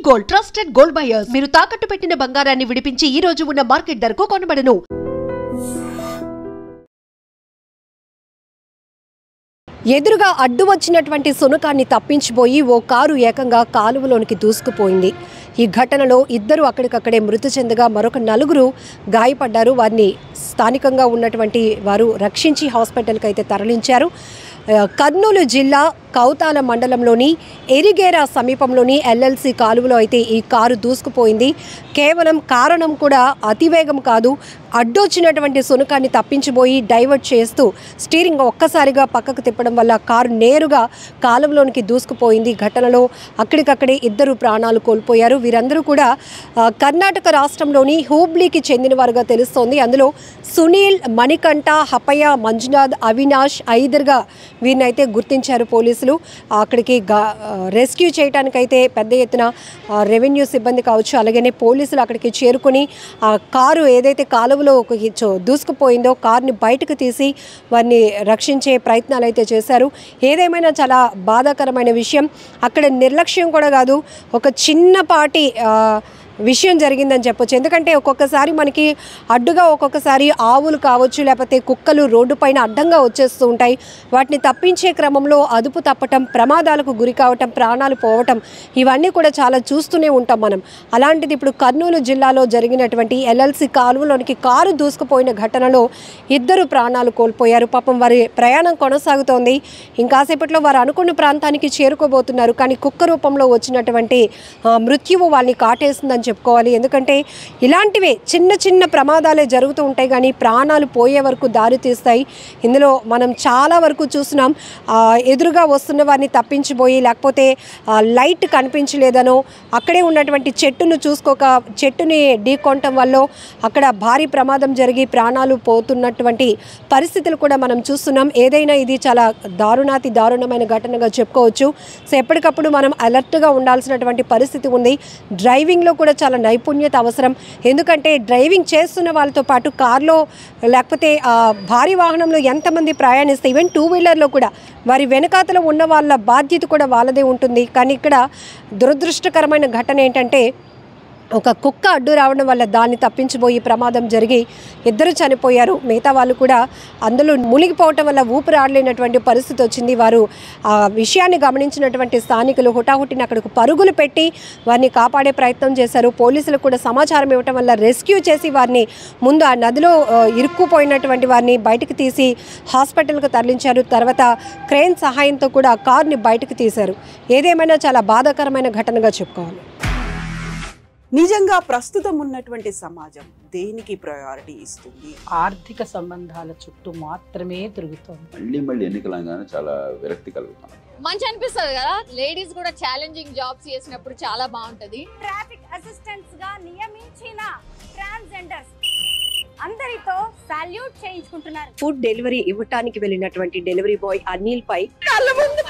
Gold trusted gold buyers మీరు తాకట్టు పెట్టిన బంగారాన్ని విడిపించి ఈ రోజు ఉన్న మార్కెట్ ధరకు కొనబడను. ఎదురుగా అడ్డు వచ్చినటువంటి సునకాన్ని తప్పించిపోయి ఓ కారు ఏకంగా కాలువలోనికి దూసుకుపోయింది. ఈ ఘటనలో ఇద్దరు అక్కడికక్కడే మృతి చెందగా మరొక నలుగురు గాయపడ్డారు. వారిని స్థానికంగా ఉన్నటువంటి వారు రక్షించి హాస్పిటల్కి అయితే తరలించారు. కర్నూలు జిల్లా కౌతాల మండలంలోని ఎరిగేరా సమీపంలోని ఎల్ఎల్సి కాలువలో అయితే ఈ కారు దూసుకుపోయింది. కేవలం కారణం కూడా అతివేగం కాదు, అడ్డొచ్చినటువంటి సునకాన్ని తప్పించిపోయి డైవర్ట్ చేస్తూ స్టీరింగ్ ఒక్కసారిగా పక్కకు తిప్పడం వల్ల కారు నేరుగా కాలువలోనికి దూసుకుపోయింది. ఘటనలో అక్కడికక్కడే ఇద్దరు ప్రాణాలు కోల్పోయారు. వీరందరూ కూడా కర్ణాటక రాష్ట్రంలోని హూబ్లీకి చెందినవారుగా తెలుస్తోంది. అందులో సునీల్, మణికంఠ, హపయ్య, మంజునాథ్, అవినాష్ ఐదరుగా వీరినైతే గుర్తించారు పోలీసులు. అక్కడికి రెస్క్యూ చేయడానికైతే పెద్ద ఎత్తున రెవెన్యూ సిబ్బంది కావచ్చు, అలాగనే పోలీసులు అక్కడికి చేరుకుని ఆ కారు ఏదైతే కాలువలో దూసుకుపోయిందో కారుని బయటకు తీసి వారిని రక్షించే ప్రయత్నాలు అయితే చేశారు. ఏదేమైనా చాలా బాధాకరమైన విషయం. అక్కడ నిర్లక్ష్యం కూడా కాదు, ఒక చిన్నపాటి విషయం జరిగిందని చెప్పొచ్చు. ఎందుకంటే ఒక్కొక్కసారి మనకి అడ్డుగా ఒక్కొక్కసారి ఆవులు కావచ్చు, లేకపోతే కుక్కలు రోడ్డు పైన అడ్డంగా వచ్చేస్తూ ఉంటాయి. వాటిని తప్పించే క్రమంలో అదుపు తప్పటం, ప్రమాదాలకు గురి కావటం, ప్రాణాలు పోవటం ఇవన్నీ కూడా చాలా చూస్తూనే ఉంటాం మనం. అలాంటిది ఇప్పుడు కర్నూలు జిల్లాలో జరిగినటువంటి ఎల్ఎల్సి కాలువలోనికి కారు దూసుకుపోయిన ఘటనలో ఇద్దరు ప్రాణాలు కోల్పోయారు. పాపం వారి ప్రయాణం కొనసాగుతోంది. ఇంకాసేపట్లో వారు అనుకున్న ప్రాంతానికి చేరుకోబోతున్నారు. కానీ కుక్క రూపంలో వచ్చినటువంటి మృత్యువు వాళ్ళని కాటేస్తుందని చెప్పుకోవాలి. ఎందుకంటే ఇలాంటివే చిన్న చిన్న ప్రమాదాలే జరుగుతూ ఉంటాయి, కానీ ప్రాణాలు పోయే వరకు దారి తీస్తాయి. ఇందులో మనం చాలా వరకు చూస్తున్నాం. ఎదురుగా వస్తున్న వారిని తప్పించిపోయి, లేకపోతే లైట్ కనిపించలేదనో, అక్కడే ఉన్నటువంటి చెట్టును చూసుకోక చెట్టుని ఢీకొనటం వల్ల అక్కడ భారీ ప్రమాదం జరిగి ప్రాణాలు పోతున్నటువంటి పరిస్థితులు కూడా మనం చూస్తున్నాం. ఏదైనా ఇది చాలా దారుణాతి దారుణమైన ఘటనగా చెప్పుకోవచ్చు. సో ఎప్పటికప్పుడు మనం అలర్ట్గా ఉండాల్సినటువంటి పరిస్థితి ఉంది. డ్రైవింగ్లో కూడా చాలా నైపుణ్యత అవసరం. ఎందుకంటే డ్రైవింగ్ చేస్తున్న వాళ్ళతో పాటు కార్లో లేకపోతే భారీ వాహనంలో ఎంతమంది ప్రయాణిస్తే, ఈవెన్ టూ వీలర్లో కూడా వారి వెనకాతలో ఉన్న వాళ్ళ బాధ్యత కూడా వాళ్ళదే ఉంటుంది. కానీ ఇక్కడ దురదృష్టకరమైన ఘటన ఏంటంటే ఒక కుక్క అడ్డు రావడం వల్ల దాన్ని తప్పించిపోయి ప్రమాదం జరిగి ఇద్దరు చనిపోయారు. మిగతా వాళ్ళు కూడా అందులో మునిగిపోవటం వల్ల ఊపిరాడలేనటువంటి పరిస్థితి వచ్చింది. వారు ఆ విషయాన్ని గమనించినటువంటి స్థానికులు హుటాహుటిని అక్కడికి పరుగులు పెట్టి వారిని కాపాడే ప్రయత్నం చేశారు. పోలీసులకు కూడా సమాచారం ఇవ్వటం వల్ల రెస్క్యూ చేసి వారిని ముందు ఆ నదిలో ఇరుక్కుపోయినటువంటి వారిని బయటకు తీసి హాస్పిటల్కి తరలించారు. తర్వాత క్రేన్ సహాయంతో కూడా ఆ కారుని బయటకు తీశారు. ఏదేమైనా చాలా బాధాకరమైన ఘటనగా చెప్పుకోవాలి. నిజంగా ప్రస్తుతం ఉన్నటువంటి సమాజం దేనికి ప్రయారిటీ ఇస్తుంది? ఆర్థిక సంబంధాల చుట్టూ మాత్రమే తిరుగుతుంది. మళ్ళీ ఎన్నికలంగానే చాలా విరక్తి కలుగుతాం. మంచి అనిపిస్తుంది కదా, లేడీస్ కూడా ఛాలెంజింగ్ జాబ్స్ చేసినప్పుడు చాలా బాగుంటది. ట్రాఫిక్ అసిస్టెంట్స్ గా నియమించిన ట్రాన్స్జెండర్స్ అందరితో సాల్యూట్ చేయించుకుంటున్నారు. ఫుడ్ డెలివరీ ఇవ్వటానికి వెళ్ళినటువంటి డెలివరీ బాయ్ అనిల్ పై కళ్ళ ముందు